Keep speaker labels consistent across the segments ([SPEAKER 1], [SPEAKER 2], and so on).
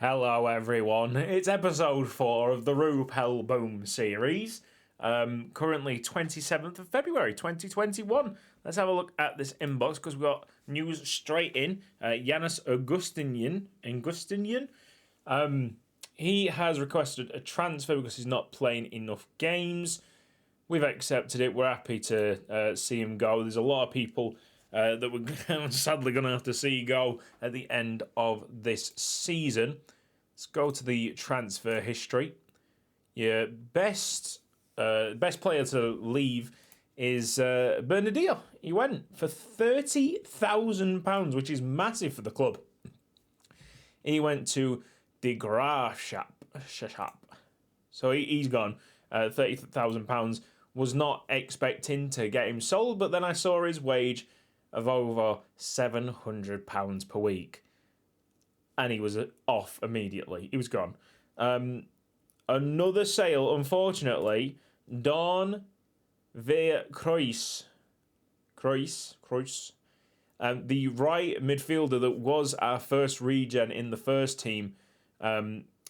[SPEAKER 1] Hello everyone, it's episode 4 of the Rupel Boom series. Currently 27th of February 2021. Let's have a look at this inbox because we've got news straight in. Yanis Augustinian. He has requested a transfer because he's not playing enough games. We've accepted it. We're happy to see him go. There's a lot of people that we're sadly going to have to see go at the end of this season. Let's go to the transfer history. Your best player to leave is Bernardino. He went for £30,000, which is massive for the club. He went to the Graafschap. So he's gone. £30,000. Was not expecting to get him sold, but then I saw his wage of over £700 per week. And he was off immediately. He was gone. Another sale, unfortunately, Dawn Ver Kruis. The right midfielder that was our first regen in the first team.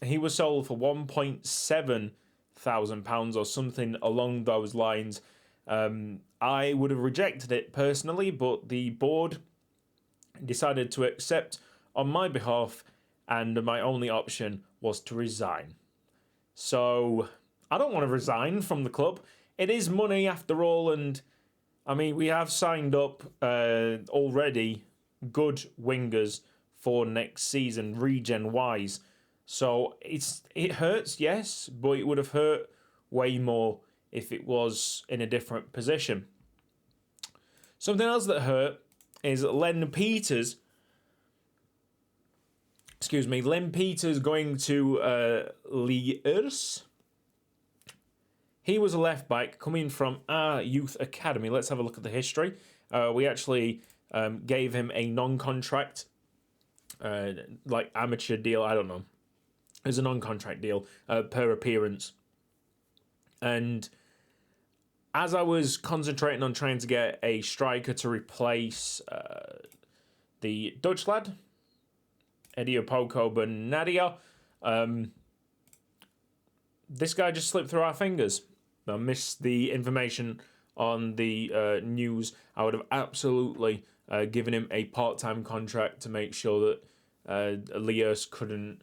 [SPEAKER 1] He was sold for £1,700 or something along those lines. I would have rejected it personally, but the board decided to accept on my behalf, and my only option was to resign. So I don't want to resign from the club. It is money after all, and I mean, we have signed up already good wingers for next season, regen-wise. So it hurts, yes, but it would have hurt way more if it was in a different position. Something else that hurt is Len Peters going to Liers. He was a left back coming from our youth academy. Let's have a look at the history. We actually gave him a non-contract, like amateur deal. I don't know. It was a non-contract deal per appearance. And as I was concentrating on trying to get a striker to replace the Dutch lad, Ediopoko Benadia, this guy just slipped through our fingers. I missed the information on the news. I would have absolutely given him a part-time contract to make sure that Elias couldn't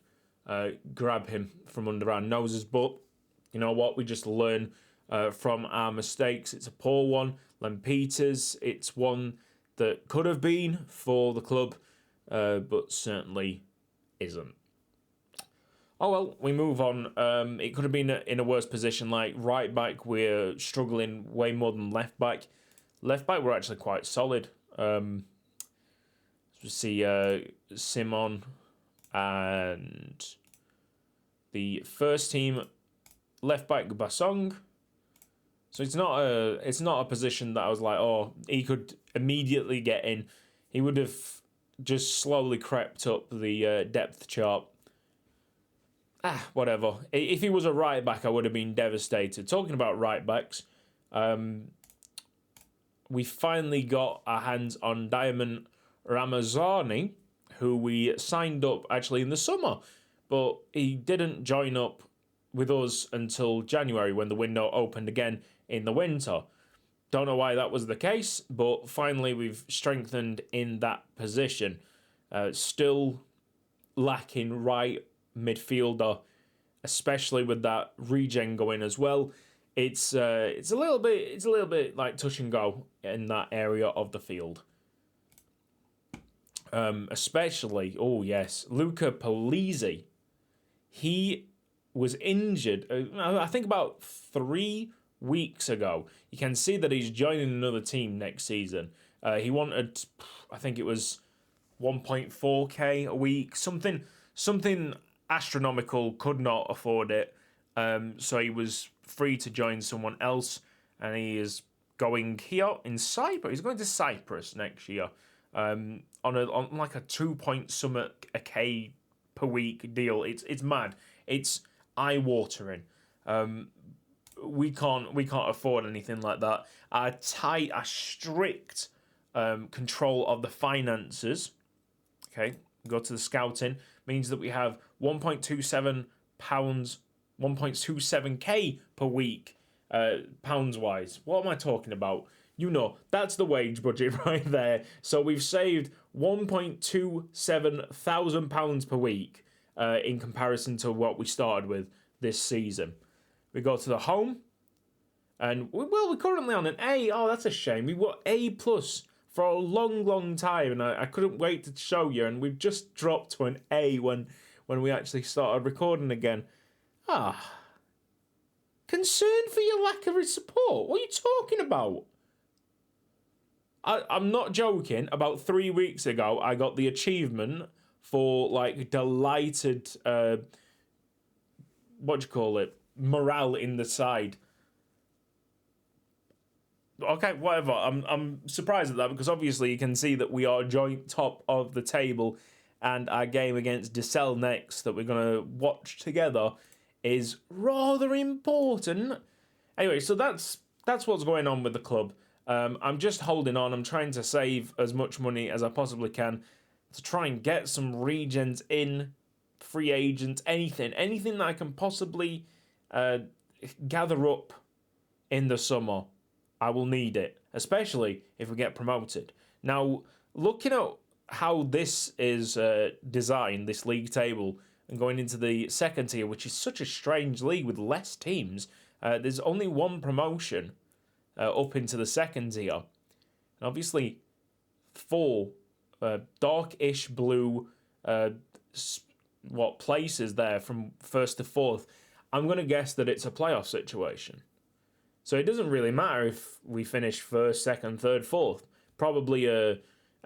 [SPEAKER 1] grab him from under our noses. But you know what? We just learn from our mistakes. It's a poor one. Len Peters, it's one that could have been for the club, but certainly isn't. Oh well, we move on. It could have been in a worse position, like right back. We're struggling way more than left back. Left back, we're actually quite solid. We see Simon and the first team left back Basong. So it's not a position that I was like, oh, he could immediately get in. He would have just slowly crept up the depth chart. Whatever. If he was a right back, I would have been devastated. Talking about right backs, we finally got our hands on Diamond Ramazani, who we signed up actually in the summer, but he didn't join up with us until January when the window opened again in the winter. Don't know why that was the case, but finally we've strengthened in that position. Still lacking right midfielder, especially with that regen going as well. It's a little bit like touch and go in that area of the field. Especially, oh yes, Luca Polizzi. He was injured, I think about 3 weeks ago. You can see that he's joining another team next season. He wanted, I think it was 1.4k a week, something astronomical, could not afford it. So he was free to join someone else, and he is going here in Cyprus. He's going to Cyprus next year, on like a 2-point-something-a-k per week deal. It's mad. It's eye-watering. We can't afford anything like that. A strict control of the finances. Okay, Go to the scouting, means that we have £1.27, 1.27k per week, pounds wise. What am I talking about? You know, that's the wage budget right there. So we've saved £1.27,000 per week in comparison to what we started with this season. We go to the home, and we're currently on an A. Oh, that's a shame. We were A plus for a long, long time, and I couldn't wait to show you. And we've just dropped to an A when we actually started recording again. Concerned for your lack of support? What are you talking about? I'm not joking. About 3 weeks ago, I got the achievement for, like, delighted, morale in the side. Okay, whatever. I'm surprised at that, because obviously you can see that we are joint top of the table, and our game against Dessel next that we're going to watch together is rather important. Anyway, so that's what's going on with the club. I'm just holding on. I'm trying to save as much money as I possibly can to try and get some regens in, free agents, anything that I can possibly gather up in the summer. I will need it, especially if we get promoted. Now, looking at how this is designed, this league table, and going into the second tier, which is such a strange league with less teams, there's only one promotion up into the second tier. And obviously, 4 darkish blue places there from first to fourth. I'm going to guess that it's a playoff situation. So it doesn't really matter if we finish first, second, third, fourth. Probably a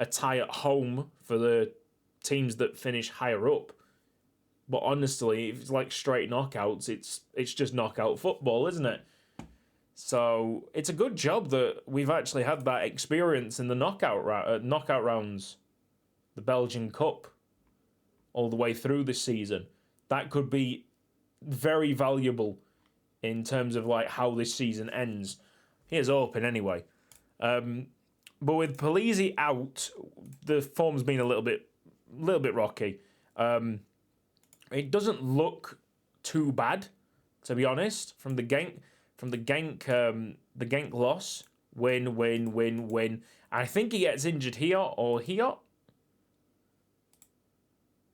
[SPEAKER 1] tie at home for the teams that finish higher up. But honestly, if it's like straight knockouts, it's just knockout football, isn't it? So it's a good job that we've actually had that experience in the knockout rounds, the Belgian Cup, all the way through this season. That could be very valuable in terms of like how this season ends. Here's open anyway. But with Polizzi out, the form's been a little bit rocky. It doesn't look too bad, to be honest. From the Genk loss, win. I think he gets injured here or here.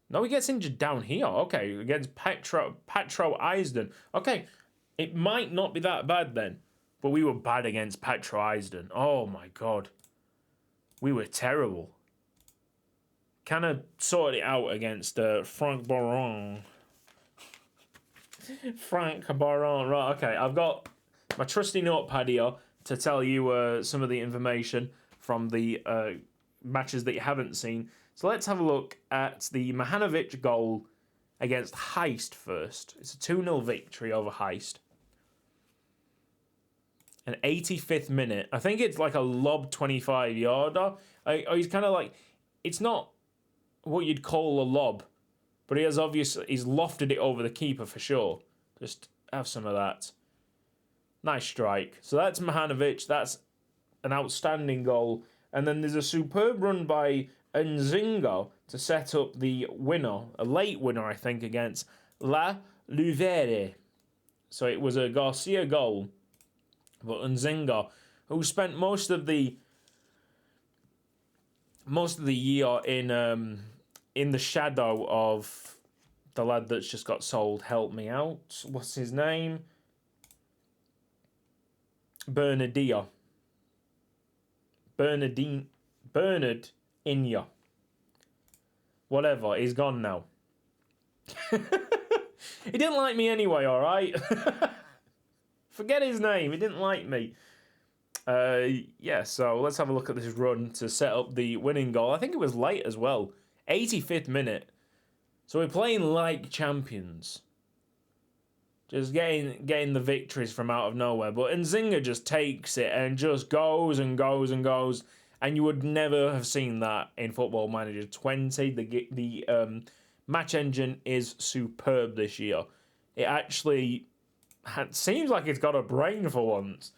[SPEAKER 1] No, he gets injured down here. Okay, against Patro Eisden. Okay, it might not be that bad then. But we were bad against Patro Eisden. Oh my god. We were terrible. Kind of sorted it out against Frank Baron. Frank Baron. Right, okay. I've got my trusty notepad here to tell you some of the information from the matches that you haven't seen. So let's have a look at the Mihanovic goal against Heist first. It's a 2-0 victory over Heist. An 85th minute. I think it's like a lob 25-yarder. He's kind of like... It's not what you'd call a lob, but he's lofted it over the keeper for sure. Just have some of that. Nice strike. So that's Mihanovic. That's an outstanding goal. And then there's a superb run by Nzinga to set up the winner, a late winner, I think, against La Louvere. So it was a Garcia goal. But Nzinga, who spent most of the year in the shadow of the lad that's just got sold. Help me out. What's his name? Bernard Inya. Whatever, he's gone now. He didn't like me anyway, alright? Forget his name, he didn't like me. Yeah, so let's have a look at this run to set up the winning goal. I think it was late as well. 85th minute. So we're playing like champions. Just getting the victories from out of nowhere. But Nzinga just takes it and just goes and goes and goes. And you would never have seen that in Football Manager 20. The match engine is superb this year. It actually seems like it's got a brain for once.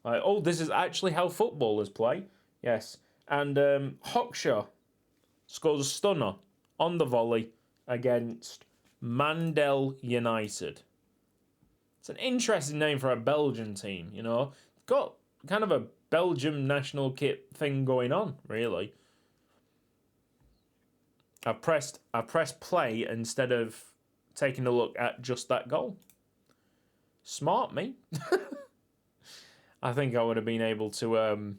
[SPEAKER 1] Like, oh, this is actually how footballers play. Yes. And Hoksha scores a stunner on the volley against Mandel United. It's an interesting name for a Belgian team, you know. Got kind of a Belgium national kit thing going on, really. I pressed play instead of taking a look at just that goal. Smart me. I think I would have been able to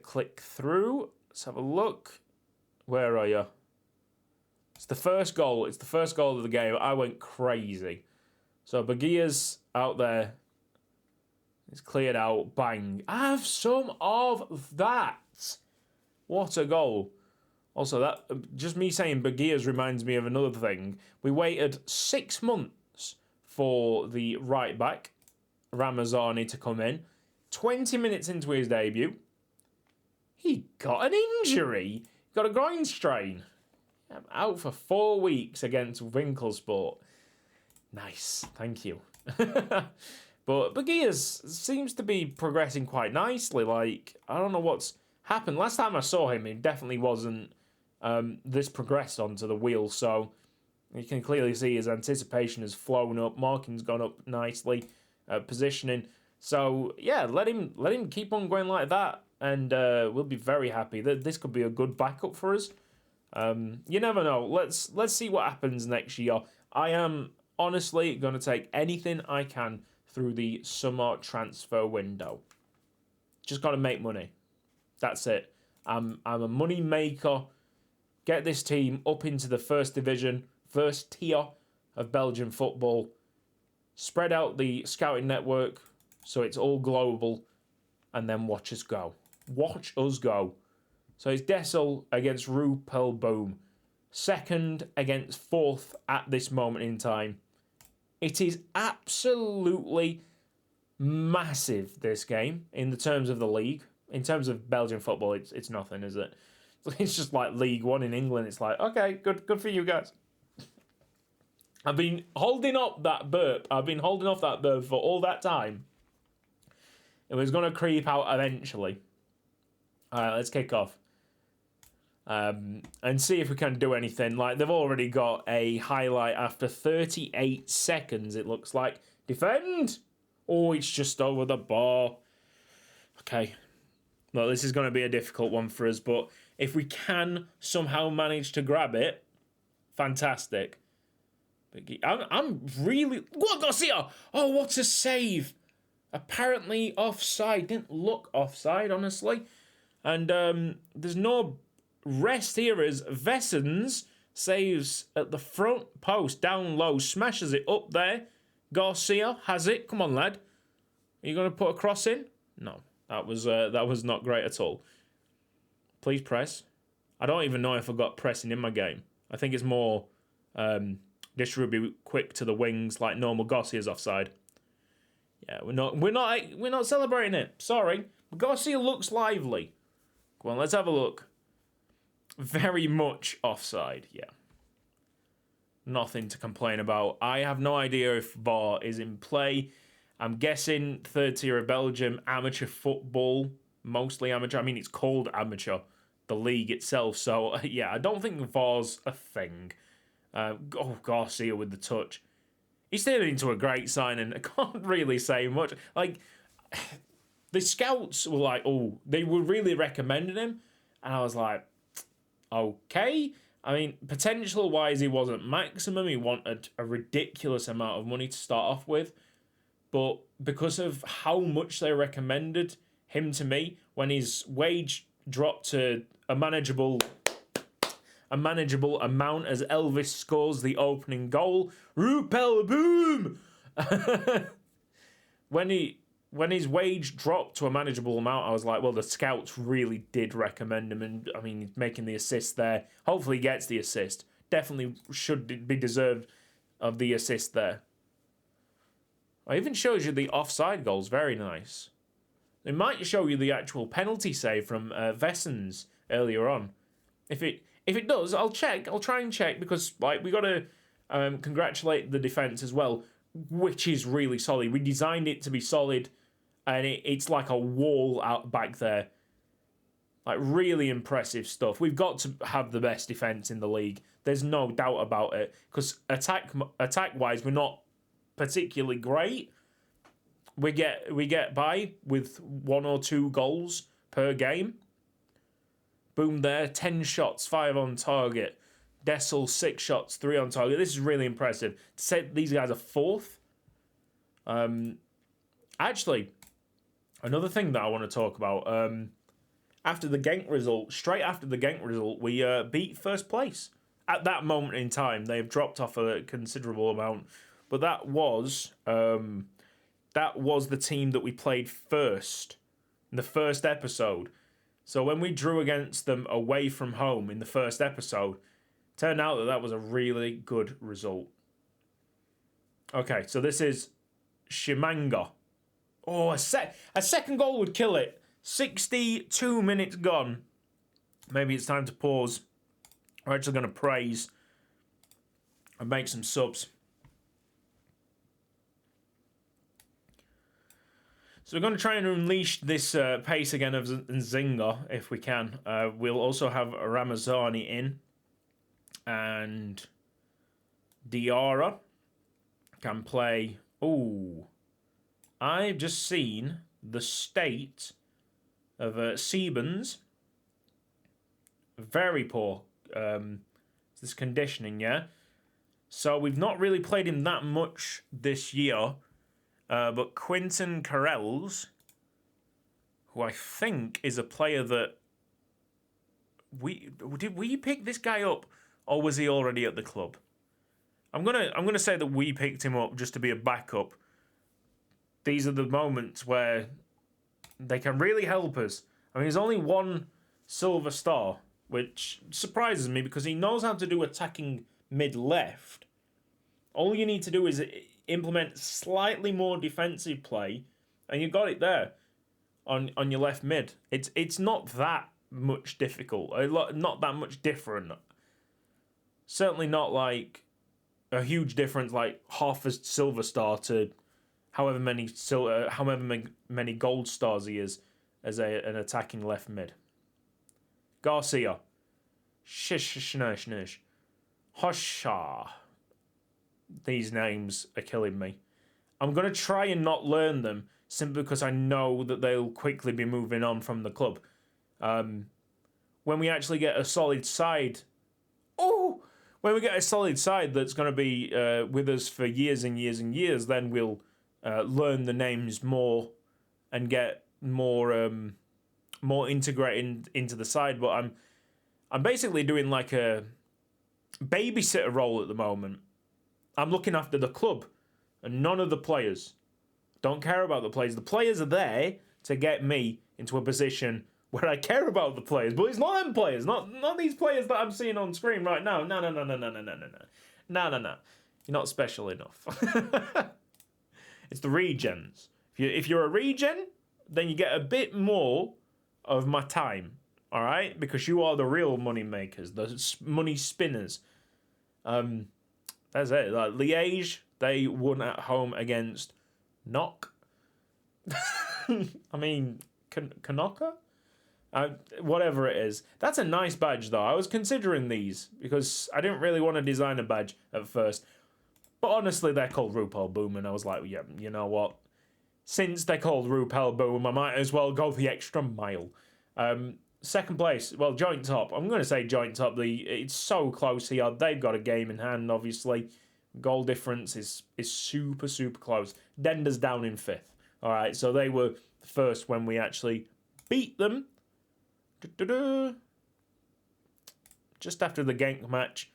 [SPEAKER 1] click through. Let's have a look. Where are you? It's the first goal. It's the first goal of the game. I went crazy. So Bagia's out there. It's cleared out. Bang. Have some of that. What a goal. Also, that just me saying Bagia's reminds me of another thing. We waited 6 months for the right back, Ramazani, to come in. 20 minutes into his debut, he got an injury. He got a groin strain. Out for 4 weeks against Winkelsport. Nice, thank you. But Bagia's seems to be progressing quite nicely. Like, I don't know what's happened. Last time I saw him, he definitely wasn't this progressed onto the wheel. So you can clearly see his anticipation has flown up. Marking's gone up nicely. Positioning. So yeah, let him keep on going like that, and we'll be very happy. This could be a good backup for us. You never know. Let's see what happens next year. I am honestly going to take anything I can through the summer transfer window. Just got to make money. That's it. I'm a money maker. Get this team up into the first division, first tier of Belgian football. Spread out the scouting network so it's all global, and then watch us go. Watch us go. So it's Dessel against Rupel Boom. Second against fourth at this moment in time. It is absolutely massive, this game, in the terms of the league. In terms of Belgian football, it's nothing, is it? It's just like League One in England. It's like, okay, good for you guys. I've been holding up that burp. I've been holding off that burp for all that time. It was going to creep out eventually. All right, let's kick off. And see if we can do anything. Like, they've already got a highlight after 38 seconds, it looks like. Defend! Oh, it's just over the bar. Okay. Well, this is going to be a difficult one for us, but if we can somehow manage to grab it, fantastic. I'm really... What, Garcia? Oh, what a save. Apparently offside. Didn't look offside, honestly. And there's no rest here as Vessens saves at the front post, down low, smashes it up there. Garcia has it. Come on, lad. Are you going to put a cross in? No, that was not great at all. Please press. I don't even know if I got pressing in my game. I think it's more distribute quick to the wings like normal. Garcia's offside. Yeah, we're not celebrating it. Sorry, but Garcia looks lively. Come on, let's have a look. Very much offside. Yeah. Nothing to complain about. I have no idea if VAR is in play. I'm guessing third tier of Belgium, amateur football, mostly amateur. I mean, it's called amateur, the league itself. So, yeah, I don't think VAR's a thing. Garcia with the touch. He's turned into a great signing. I can't really say much. Like, the scouts were like, oh, they were really recommending him. And I was like, okay. I mean, potential-wise, he wasn't maximum. He wanted a ridiculous amount of money to start off with. But because of how much they recommended him to me, when his wage dropped to a manageable amount as Elvis scores the opening goal, Rupel Boom! When his wage dropped to a manageable amount, I was like, well, the scouts really did recommend him. And, I mean, he's making the assist there. Hopefully he gets the assist. Definitely should be deserved of the assist there. It even shows you the offside goals. Very nice. It might show you the actual penalty save from Vessens earlier on. If it does, I'll check. I'll try and check because, like, we got to congratulate the defence as well, which is really solid. We designed it to be solid. And it's like a wall out back there. Like, really impressive stuff. We've got to have the best defense in the league. There's no doubt about it. Because attack-wise, we're not particularly great. We get by with 1 or 2 goals per game. Boom there, 10 shots, 5 on target. Dessel, 6 shots, 3 on target. This is really impressive. To say these guys are 4th. Actually, another thing that I want to talk about. After the Genk result, straight after the Genk result, we beat first place. At that moment in time, they have dropped off a considerable amount. But that was the team that we played first in the first episode. So when we drew against them away from home in the first episode, turned out that that was a really good result. Okay, so this is Shimanga. Oh, a second goal would kill it. 62 minutes gone. Maybe it's time to pause. We're actually going to praise and make some subs. So we're going to try and unleash this pace again of Nzinga if we can. We'll also have Ramazani in. And Diarra can play. Ooh. I've just seen the state of Sebens. Very poor. This conditioning, yeah? So we've not really played him that much this year. But Quinton Carrells, who I think is a player that did we pick this guy up, or was he already at the club? I'm gonna say that we picked him up just to be a backup. These are the moments where they can really help us. I mean, he's only 1 silver star, which surprises me because he knows how to do attacking mid-left. All you need to do is implement slightly more defensive play, and you got it there on your left mid. It's not that much difficult, not that much different. Certainly not like a huge difference, like half a silver star to however many gold stars he is as an attacking left mid. Garcia, Shish, Hosha. These names are killing me. I'm going to try and not learn them simply because I know that they'll quickly be moving on from the club. When we actually get a solid side... When we get a solid side that's going to be with us for years and years and years, then we'll learn the names more and get more integrated into the side. But I'm basically doing like a babysitter role at the moment. I'm looking after the club and none of the players. Don't care about the players. The players are there to get me into a position where I care about the players. But it's not them players, not these players that I'm seeing on screen right now. No. You're not special enough. It's the regens. If you're a regen, then you get a bit more of my time. All right? Because you are the real money makers, the money spinners. That's it. Like Liège, they won at home against Knock. I mean, Knocker? Whatever it is. That's a nice badge, though. I was considering these because I didn't really want to design a badge at first. But honestly, they're called Rupel Boom, and I was like, yeah, you know what? Since they're called Rupel Boom, I might as well go the extra mile. Second place, well, joint top. I'm going to say joint top. It's so close here. They've got a game in hand, obviously. Goal difference is super, super close. Dender's down in 5th. All right, so they were first when we actually beat them. Just after the Genk match.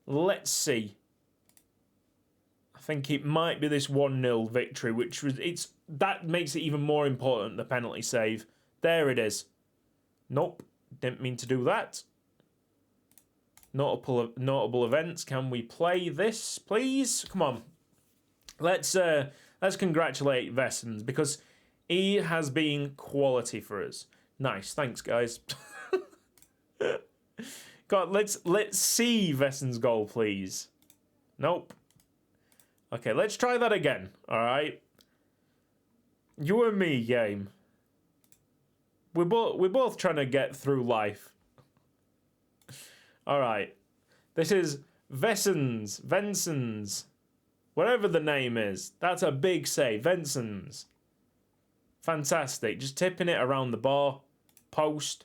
[SPEAKER 1] Let's see. I think it might be this 1-0 victory, that makes it even more important, the penalty save. There it is. Nope, didn't mean to do that. Notable events. Can we play this, please? Come on. Let's congratulate Vessens because he has been quality for us. Nice, thanks, guys. God, let's see Vessens' goal, please. Nope. Okay, let's try that again. All right. You and me game. we're both trying to get through life. All right, this is Vensons, whatever the name is. That's a big say, Vensons. Fantastic, just tipping it around the bar. Post.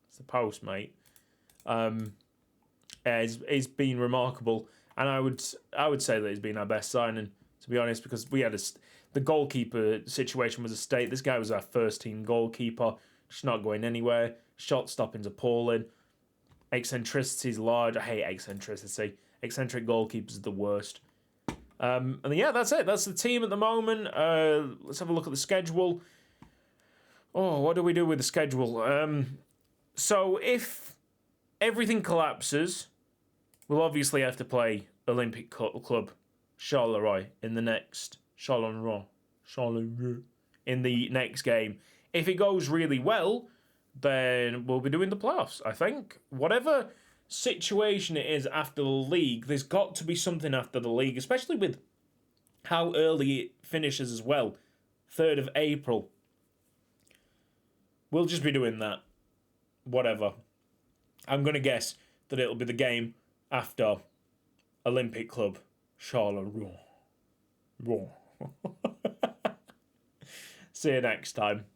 [SPEAKER 1] It's the post, mate. It's been remarkable, and I would say that it's been our best signing, to be honest, because we had the goalkeeper situation was a state. This guy was our first team goalkeeper, just not going anywhere. Shot stopping's appalling. Eccentricity is large. I hate eccentricity. Eccentric goalkeepers are the worst. And yeah, that's it. That's the team at the moment. Let's have a look at the schedule. Oh, what do we do with the schedule? So if everything collapses, we'll obviously have to play Olympic Club Charleroi in the next Charleroi in the next game. If it goes really well, then we'll be doing the playoffs, I think. Whatever situation it is after the league, there's got to be something after the league, especially with how early it finishes as well. 3rd of April. We'll just be doing that. Whatever. I'm going to guess that it'll be the game after Olympic Club Charleroi. See you next time.